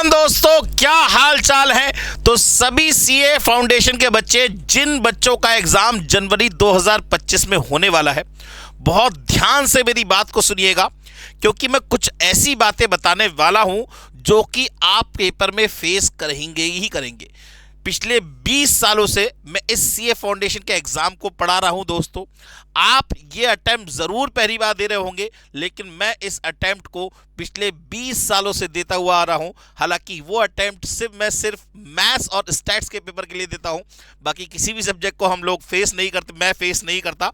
नमस्कार दोस्तों, क्या हाल चाल है। तो सभी सीए फाउंडेशन के बच्चे, जिन बच्चों का एग्जाम जनवरी 2025 में होने वाला है, बहुत ध्यान से मेरी बात को सुनिएगा, क्योंकि मैं कुछ ऐसी बातें बताने वाला हूं जो कि आप पेपर में फेस करेंगे ही करेंगे। पिछले 20 सालों से मैं इस सीए फाउंडेशन के एग्जाम को पढ़ा रहा हूं दोस्तों। आप ये अटेम्प्ट ज़रूर पहली बार दे रहे होंगे, लेकिन मैं इस अटेम्प्ट को पिछले 20 सालों से देता हुआ आ रहा हूं। हालांकि वो अटेम्प्ट सिर्फ मैथ्स और स्टैट्स के पेपर के लिए देता हूं, बाकी किसी भी सब्जेक्ट को हम लोग फेस नहीं करते, मैं फेस नहीं करता,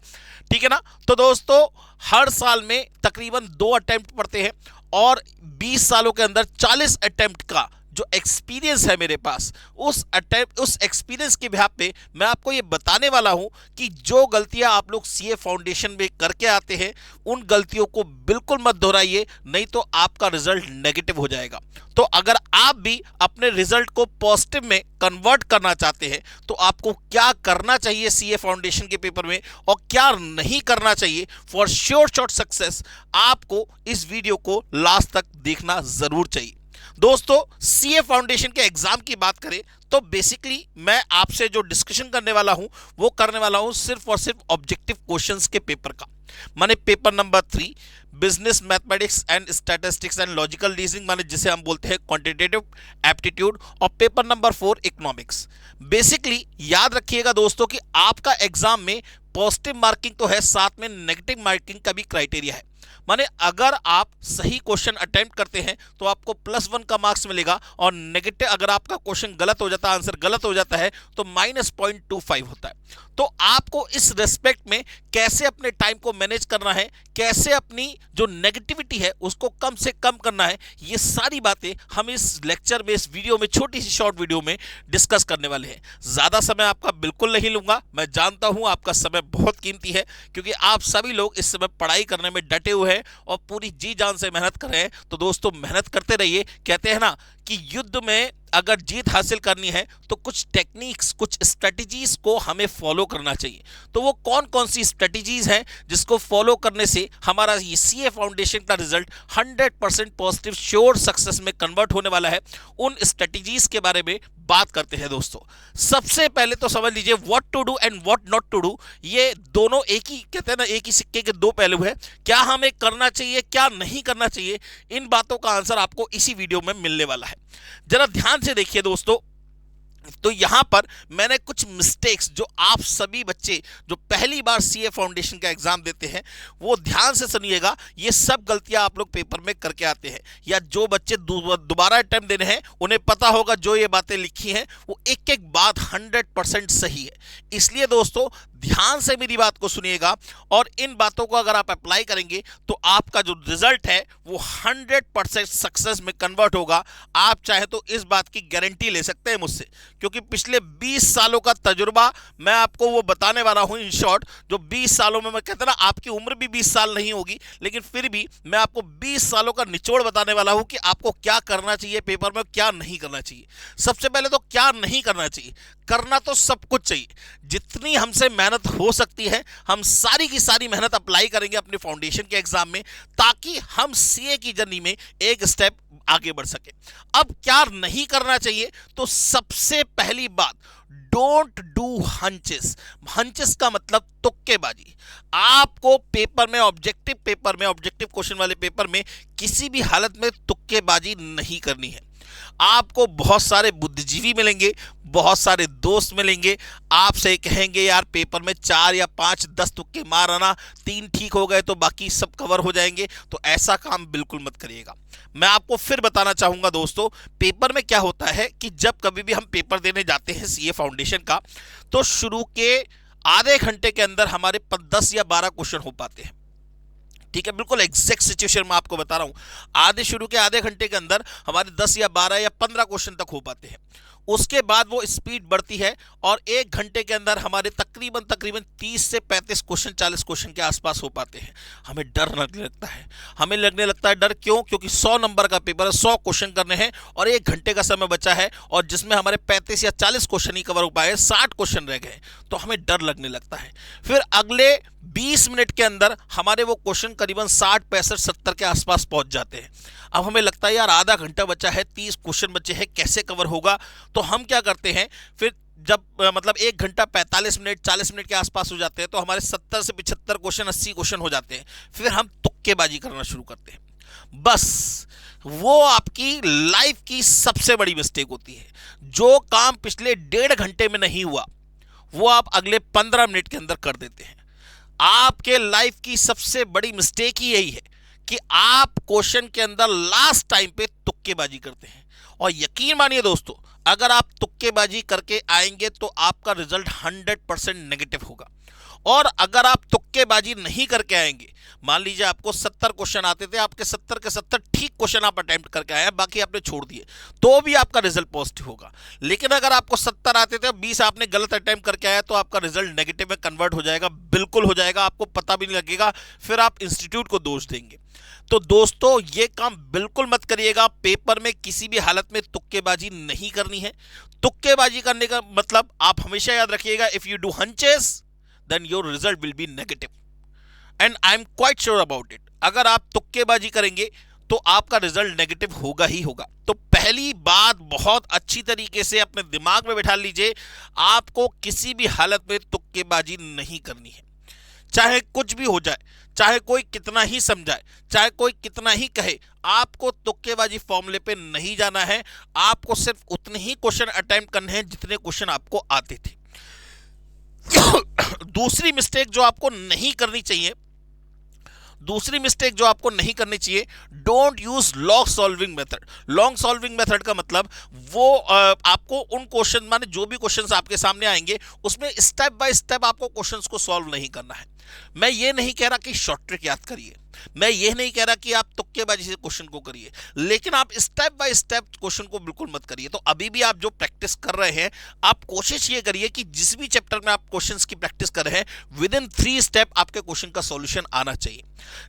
ठीक है ना। तो दोस्तों, हर साल में तकरीबन 2 अटेम्प्ट पढ़ते हैं और 20 सालों के अंदर 40 अटेम्प्ट का जो एक्सपीरियंस है मेरे पास, उस एक्सपीरियंस के बिहाफ पे मैं आपको ये बताने वाला हूं कि जो गलतियां आप लोग सीए फाउंडेशन में करके आते हैं, उन गलतियों को बिल्कुल मत दोहराइए, नहीं तो आपका रिजल्ट नेगेटिव हो जाएगा। तो अगर आप भी अपने रिजल्ट को पॉजिटिव में कन्वर्ट करना चाहते हैं, तो आपको क्या करना चाहिए सीए फाउंडेशन के पेपर में और क्या नहीं करना चाहिए फॉर श्योर शॉर्ट सक्सेस, आपको इस वीडियो को लास्ट तक देखना जरूर चाहिए। दोस्तों, सीए फाउंडेशन के एग्जाम की बात करें तो बेसिकली मैं आपसे जो डिस्कशन करने वाला हूं, वो करने वाला हूं सिर्फ और सिर्फ ऑब्जेक्टिव क्वेश्चंस के पेपर का। माने paper number 3 business mathematics and statistics and logical reasoning, माने जिसे हम बोलते हैं क्वांटिटेटिव एप्टीट्यूड, और पेपर नंबर 4 इकोनॉमिक्स। बेसिकली याद रखिएगा दोस्तों कि आपका एग्जाम में पॉजिटिव मार्किंग तो है, साथ में नेगेटिव मार्किंग का भी क्राइटेरिया है। माने अगर आप सही क्वेश्चन अटेम्प्ट करते हैं तो आपको +1 का मार्क्स मिलेगा, और नेगेटिव अगर आपका क्वेश्चन गलत हो जाता है, आंसर गलत हो जाता है, तो -0.25 होता है। तो आपको इस रेस्पेक्ट में कैसे अपने टाइम को मैनेज करना है, कैसे अपनी जो नेगेटिविटी है उसको कम से कम करना है, ये सारी बातें हम इस लेक्चर में, इस वीडियो में, छोटी सी शॉर्ट वीडियो में डिस्कस करने वाले हैं। ज़्यादा समय आपका बिल्कुल नहीं लूँगा, मैं जानता हूँ आपका समय बहुत कीमती है, क्योंकि आप सभी लोग इस समय पढ़ाई करने में डटे हुए हैं और पूरी जी जान से मेहनत कर रहे हैं। तो दोस्तों, मेहनत करते रहिए। कहते हैं ना कि युद्ध में अगर जीत हासिल करनी है तो कुछ टेक्निक्स, कुछ स्ट्रेटजीज को हमें फॉलो करना चाहिए। तो वो कौन कौन सी स्ट्रेटजीज हैं जिसको फॉलो करने से हमारा ये सीए फाउंडेशन का रिजल्ट 100% पॉजिटिव श्योर सक्सेस में कन्वर्ट होने वाला है, उन स्ट्रेटजीज के बारे में बात करते हैं दोस्तों। सबसे पहले तो समझ लीजिए what to do and what not to do, ये दोनों एक ही, कहते हैं ना, एक ही सिक्के के 2 पहलू है। क्या हमें करना चाहिए, क्या नहीं करना चाहिए, इन बातों का आंसर आपको इसी वीडियो में मिलने वाला है। जरा ध्यान से देखिए दोस्तों। तो यहां पर मैंने कुछ मिस्टेक्स, जो आप सभी बच्चे जो पहली बार सीए फाउंडेशन का एग्जाम देते हैं, वो ध्यान से सुनिएगा। ये सब गलतियां आप लोग पेपर में करके आते हैं, या जो बच्चे दोबारा अटेम्प्ट देने हैं उन्हें पता होगा जो ये बातें लिखी हैं वो एक एक बात 100% सही है। इसलिए दोस्तों, ध्यान से मेरी बात को सुनिएगा, और इन बातों को अगर आप अप्लाई करेंगे तो आपका जो रिजल्ट है वो 100% सक्सेस में कन्वर्ट होगा। आप चाहे तो इस बात की गारंटी ले सकते हैं मुझसे, क्योंकि पिछले 20 सालों का तजुर्बा मैं आपको वो बताने वाला हूं। इन शॉर्ट, जो 20 सालों में, मैं कहता ना, आपकी उम्र भी 20 साल नहीं होगी, लेकिन फिर भी मैं आपको 20 सालों का निचोड़ बताने वाला हूं कि आपको क्या करना चाहिए पेपर में, क्या नहीं करना चाहिए। सबसे पहले तो क्या नहीं करना चाहिए। करना तो सब कुछ चाहिए, जितनी हमसे मेहनत हो सकती है हम सारी की सारी मेहनत अप्लाई करेंगे अपने फाउंडेशन के एग्जाम में, ताकि हम सीए की जर्नी में एक स्टेप आगे बढ़ सके। अब क्या नहीं करना चाहिए, तो सबसे पहली बात, डोंट डू हंचेस। हंचेस का मतलब तुक्केबाजी। आपको पेपर में, ऑब्जेक्टिव क्वेश्चन वाले पेपर में किसी भी हालत में तुक्केबाजी नहीं करनी है। आपको बहुत सारे बुद्धिजीवी मिलेंगे, बहुत सारे दोस्त मिलेंगे, आपसे कहेंगे यार पेपर में 4 या 5, 10 तुक्के मार आना, 3 ठीक हो गए तो बाकी सब कवर हो जाएंगे। तो ऐसा काम बिल्कुल मत करिएगा। मैं आपको फिर बताना चाहूंगा दोस्तों, पेपर में क्या होता है कि जब कभी भी हम पेपर देने जाते हैं सीए फाउंडेशन का, तो शुरू के आधे घंटे के अंदर हमारे 10 या 12 क्वेश्चन हो पाते हैं। ठीक है, बिल्कुल एग्जैक्ट सिचुएशन में आपको बता रहा हूं। शुरू के आधे घंटे के अंदर हमारे 10 या 12 या 15 क्वेश्चन तक हो पाते हैं। उसके बाद वो स्पीड बढ़ती है और 1 घंटे के अंदर हमारे तकरीबन 30 से 35 क्वेश्चन, 40 क्वेश्चन के आसपास हो पाते हैं। हमें डर लगने लगता है। हमें लगने लगता है डर क्यों? क्योंकि 100 नंबर का पेपर है, 100 क्वेश्चन करने हैं और 1 घंटे का समय बचा है, और जिसमें हमारे 35 या 40 क्वेश्चन ही कवर हो पाए, 60 क्वेश्चन रह गए, तो हमें डर लगने लगता है। फिर अगले 20 मिनट के अंदर हमारे वो क्वेश्चन करीबन 60 65 70 के आसपास पहुंच जाते हैं। अब हमें लगता है यार आधा घंटा बचा है, 30 क्वेश्चन बचे हैं, कैसे कवर होगा। तो हम क्या करते हैं फिर, जब मतलब 1 घंटा 45 मिनट 40 मिनट के आसपास हो जाते हैं तो हमारे 70 से 75 क्वेश्चन 80 क्वेश्चन हो जाते हैं। फिर हम तुक्केबाजी करना शुरू करते हैं। बस वो आपकी लाइफ की सबसे बड़ी मिस्टेक होती है। जो काम पिछले 1.5 घंटे में नहीं हुआ वो आप अगले 15 मिनट के अंदर कर देते हैं। आपके लाइफ की सबसे बड़ी मिस्टेक ही यही है कि आप क्वेश्चन के अंदर लास्ट टाइम पे तुक्केबाजी करते हैं। और यकीन मानिए दोस्तों, अगर आप तुक्केबाजी करके आएंगे तो आपका रिजल्ट 100% नेगेटिव होगा। और अगर आप तुक्केबाजी नहीं करके आएंगे, मान लीजिए आपको 70 क्वेश्चन आते थे, आपके 70 के 70 ठीक क्वेश्चन आप अटेम्प्ट करके आए, बाकी आपने छोड़ दिए, तो भी आपका रिजल्ट पॉजिटिव होगा। लेकिन अगर आपको 70 आते थे, 20 आपने गलत अटेम्प्ट करके आया, तो आपका रिजल्ट नेगेटिव में कन्वर्ट हो जाएगा, बिल्कुल हो जाएगा, आपको पता भी नहीं लगेगा, फिर आप इंस्टीट्यूट को दोष देंगे। तो दोस्तों ये काम बिल्कुल मत करिएगा। पेपर में किसी भी हालत में तुक्केबाजी नहीं करनी है। तुक्केबाजी करने का मतलब आप हमेशा याद रखिएगा, if you do hunches then your result will be negative and I am quite sure about it। अगर आप तुक्केबाजी करेंगे तो आपका रिजल्ट नेगेटिव होगा ही होगा। तो पहली बात बहुत अच्छी तरीके से अपने दिमाग में बैठा लीजिए, आपको किसी भी हालत में तुक्केबाजी नहीं करनी है। चाहे कुछ भी हो जाए, चाहे कोई कितना ही समझाए, चाहे कोई कितना ही कहे, आपको तुक्केबाजी फॉर्मूले पे नहीं जाना है। आपको सिर्फ उतने ही क्वेश्चन अटेम्प्ट करने हैं जितने क्वेश्चन आपको आते थे। दूसरी मिस्टेक जो आपको नहीं करनी चाहिए, don't use long solving method. Long solving method का मतलब वो आपको उन क्वेश्चन, माने जो भी क्वेश्चंस आपके सामने आएंगे उसमें स्टेप बाय स्टेप आपको क्वेश्चंस को सॉल्व नहीं करना है। मैं ये नहीं कह रहा कि शॉर्ट ट्रिक याद करिए, मैं ये नहीं कह रहा कि आप तुक्केबाजी से क्वेश्चन को करिए, लेकिन आप स्टेप बाय स्टेप क्वेश्चन को बिल्कुल मत करिए। तो अभी भी आप जो प्रैक्टिस कर रहे हैं, आप कोशिश ये करिए कि जिस भी चैप्टर में आप क्वेश्चंस की प्रैक्टिस कर रहे हैं, विद इन 3 स्टेप आपके क्वेश्चन का सॉल्यूशन आना चाहिए।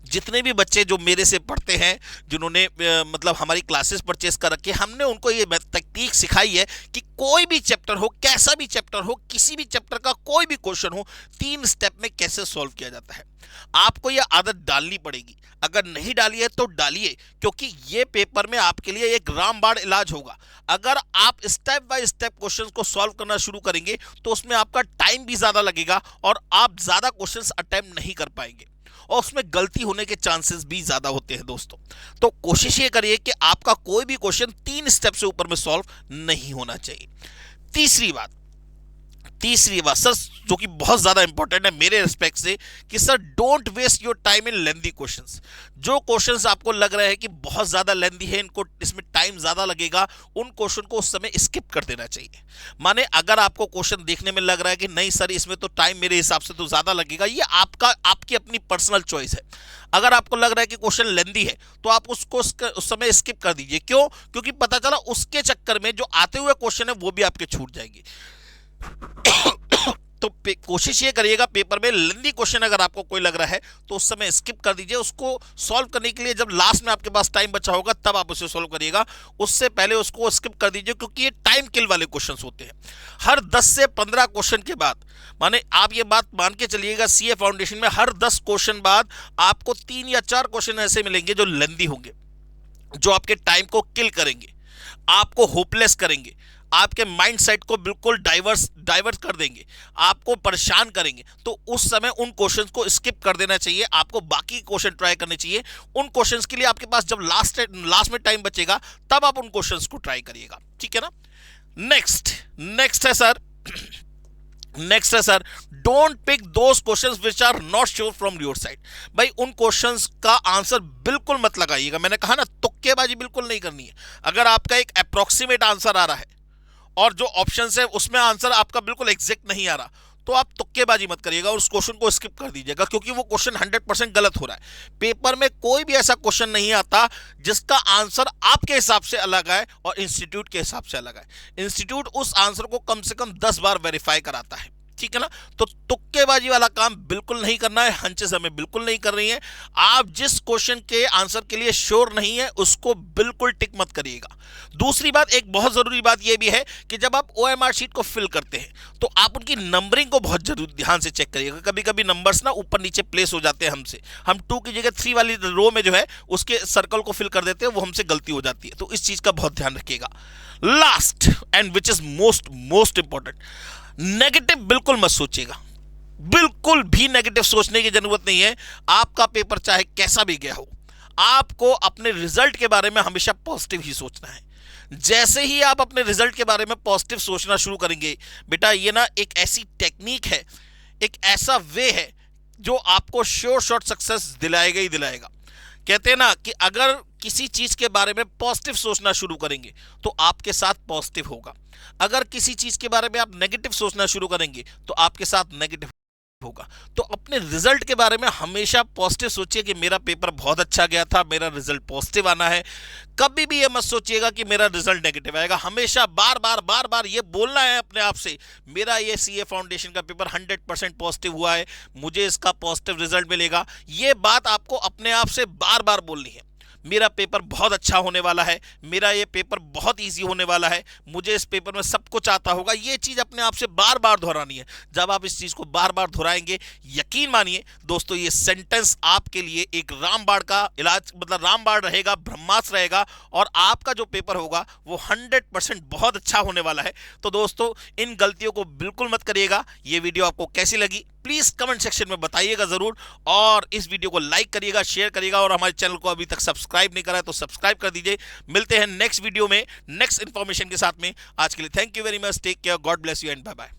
जितने भी बच्चे जो मेरे से पढ़ते हैं, जिन्होंने मतलब हमारी क्लासेस परचेस कर रखी है, हमने उनको ये तकनीक सिखाई है कि कोई भी चैप्टर हो, कैसा भी चैप्टर हो, किसी भी चैप्टर का कोई भी क्वेश्चन हो, 3 स्टेप में कैसे सॉल्व किया जाता है। आपको यह आदत डालनी पड़ेगी। अगर नहीं डाली है तो डालिए, क्योंकि ये पेपर में आपके लिए एक रामबाण इलाज होगा। अगर आप स्टेप बाय स्टेप क्वेश्चंस को सॉल्व करना शुरू करेंगे तो उसमें आपका टाइम भी ज्यादा लगेगा और आप ज्यादा क्वेश्चंस अटेम्प्ट नहीं कर पाएंगे और उसमें गलती होने के चांसेस भी ज्यादा होते हैं दोस्तों। तो कोशिश ये करिए कि आपका कोई भी क्वेश्चन 3 स्टेप से ऊपर में सॉल्व नहीं होना चाहिए। तीसरी बात सर, जो कि बहुत ज्यादा इंपॉर्टेंट है मेरे रिस्पेक्ट से, कि sir don't waste your time in lengthy questions. जो क्वेश्चंस आपको लग रहा है कि बहुत ज्यादा लेंथी है, इनको इसमें टाइम ज्यादा लगेगा, उन क्वेश्चन को उस समय स्किप कर देना चाहिए। माने अगर आपको क्वेश्चन देखने में लग रहा है कि नहीं सर इसमें तो टाइम मेरे हिसाब से तो ज्यादा लगेगा, ये आपकी अपनी पर्सनल चॉइस है। अगर आपको लग रहा है कि क्वेश्चन लेंथी है तो आप उसको उस समय स्किप कर दीजिए। क्यों? क्योंकि पता चला उसके चक्कर में जो आते हुए क्वेश्चन है वो भी आपके छूट जाएंगे। तो कोशिश ये करिएगा, पेपर में लेंथी क्वेश्चन अगर आपको कोई लग रहा है तो उस समय स्किप कर दीजिए। उसको सॉल्व करने के लिए जब लास्ट में आपके पास टाइम बचा होगा तब आप उसे सॉल्व करिएगा, उससे पहले उसको स्किप कर दीजिए, क्योंकि ये टाइम किल वाले क्वेश्चंस होते हैं। हर 10 से 15 क्वेश्चन के बाद, माने आप ये बात मान के चलिएगा, सीए फाउंडेशन में हर 10 क्वेश्चन बाद आपको 3 या 4 क्वेश्चन ऐसे मिलेंगे जो लेंथी होंगे, जो आपके टाइम को किल करेंगे, आपको होपलेस करेंगे, आपके माइंड सेट को बिल्कुल डाइवर्ट कर देंगे, आपको परेशान करेंगे। तो उस समय उन क्वेश्चंस को स्किप कर देना चाहिए, आपको बाकी क्वेश्चन ट्राई करने चाहिए। उन क्वेश्चंस के लिए आपके पास जब लास्ट में टाइम बचेगा तब आप उन क्वेश्चंस को ट्राई करिएगा, ठीक है ना। नेक्स्ट है sir, don't pick those questions which are not sure from your side. भाई उन क्वेश्चंस का आंसर बिल्कुल मत लगाइएगा। मैंने कहा ना, तुक्केबाजी बिल्कुल नहीं करनी है। अगर आपका एक अप्रोक्सीमेट आंसर आ रहा है और जो ऑप्शंस है उसमें आंसर आपका बिल्कुल एग्जैक्ट नहीं आ रहा, तो आप तुक्केबाजी मत करिएगा और उस क्वेश्चन को स्किप कर दीजिएगा, क्योंकि वो क्वेश्चन 100% गलत हो रहा है। पेपर में कोई भी ऐसा क्वेश्चन नहीं आता जिसका आंसर आपके हिसाब से अलग आए और इंस्टीट्यूट के हिसाब से अलग आए। इंस्टीट्यूट उस आंसर को कम से कम 10 बार वेरीफाई कराता है, ठीक है ना। तो तुक्केबाजी वाला काम बिल्कुल नहीं करना है, हंचेस हमें बिल्कुल नहीं कर रही है। आप जिस क्वेश्चन के आंसर के लिए श्योर नहीं है उसको बिल्कुल टिक मत करिएगा। दूसरी बात, एक बहुत जरूरी बात यह भी है कि जब आप ओएमआर शीट को फिल करते हैं तो आप उनकी नंबरिंग को बहुत जरूर ध्यान से चेक करिएगा। कभी कभी नंबर्स ना ऊपर नीचे प्लेस हो जाते हैं हमसे, हम 2 की जगह 3 वाली रो में जो है उसके सर्कल को फिल कर देते हैं, वो हमसे गलती हो जाती है। तो इस चीज का बहुत ध्यान रखिएगा। Last and which is most important, negative बिल्कुल मत सोचिएगा, बिल्कुल भी नेगेटिव सोचने की जरूरत नहीं है। आपका पेपर चाहे कैसा भी गया हो, आपको अपने रिजल्ट के बारे में हमेशा पॉजिटिव ही सोचना है। जैसे ही आप अपने रिजल्ट के बारे में पॉजिटिव सोचना शुरू करेंगे बेटा, ये ना एक ऐसी टेक्निक है, एक ऐसा वे है जो आपको श्योर शॉट सक्सेस दिलाएगा ही दिलाएगा। कहते हैं ना कि अगर किसी चीज के बारे में पॉजिटिव सोचना शुरू करेंगे तो आपके साथ पॉजिटिव होगा, अगर किसी चीज के बारे में आप नेगेटिव सोचना शुरू करेंगे तो आपके साथ नेगेटिव होगा। तो अपने रिजल्ट के बारे में हमेशा पॉजिटिव सोचिए कि मेरा पेपर बहुत अच्छा गया था, मेरा रिजल्ट पॉजिटिव आना है। कभी भी ये मत सोचिएगा कि मेरा रिजल्ट नेगेटिव आएगा। हमेशा बार बार ये बोलना है अपने आप से, मेरा ये सीए फाउंडेशन का पेपर 100% पॉजिटिव हुआ है, मुझे इसका पॉजिटिव रिजल्ट मिलेगा। ये बात आपको अपने आप से बार बार बोलनी है। मेरा पेपर बहुत अच्छा होने वाला है, मेरा ये पेपर बहुत इजी होने वाला है, मुझे इस पेपर में सब कुछ आता होगा। ये चीज़ अपने आप से बार बार दोहरानी है। जब आप इस चीज़ को बार बार दोहराएंगे, यकीन मानिए दोस्तों, ये सेंटेंस आपके लिए एक रामबाण का इलाज, मतलब रामबाण रहेगा, ब्रह्मास्त्र रहेगा, और आपका जो पेपर होगा वो 100% बहुत अच्छा होने वाला है। तो दोस्तों, इन गलतियों को बिल्कुल मत करिएगा। ये वीडियो आपको कैसी लगी प्लीज कमेंट सेक्शन में बताइएगा जरूर, और इस वीडियो को लाइक करिएगा, शेयर करिएगा, और हमारे चैनल को अभी तक सब्सक्राइब नहीं करा है तो सब्सक्राइब कर दीजिए। मिलते हैं नेक्स्ट वीडियो में नेक्स्ट इंफॉर्मेशन के साथ में। आज के लिए thank you very much, take care, God bless you and bye bye.